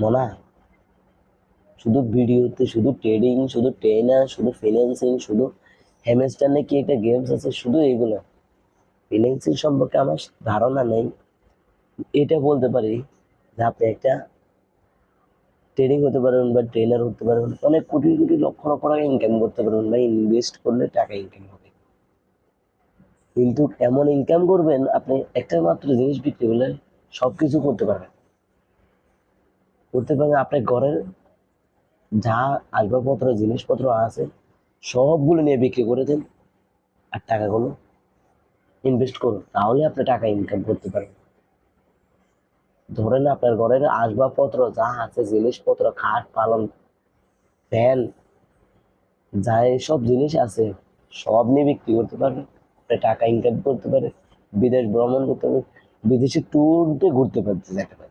মনে হয় শুধু ভিডিওতে, শুধু ট্রেডিং, শুধু ট্রেনার, শুধু ফিন্যান্সিং, শুধু হ্যামস্টার নাকি একটা গেমস আছে, শুধু এগুলো। ফিন্যান্সিং সম্পর্কে আমার ধারণা নেই। এটা বলতে পারি যে আপনি একটা ট্রেডিং হতে পারবেন বা ট্রেনার হতে পারবেন, অনেক কোটি কোটি লক্ষ লক্ষ টাকা ইনকাম করতে পারবেন বা ইনভেস্ট করলে টাকা ইনকাম হবে। কিন্তু এমন ইনকাম করবেন আপনি একটা মাত্র জিনিস বিক্রি করলে সবকিছু করতে পারবেন আপনার ঘরের যা আসবাবপত্র জিনিসপত্র আছে সবগুলো নিয়ে বিক্রি করে দেন, আর টাকাগুলো ইনভেস্ট করুন, তাহলে আপনি টাকা ইনকাম করতে পারবেন। ধরেন আপনার ঘরের আসবাবপত্র যা আছে, জিনিসপত্র, খাট পালন, ফ্যান, যা সব জিনিস আছে সব নিয়ে বিক্রি করতে পারবেন, আপনি টাকা ইনকাম করতে পারেন, বিদেশ ভ্রমণ করতে পারবেন, বিদেশি ট্যুর দিয়ে ঘুরতে পারতে যেতে পারেন।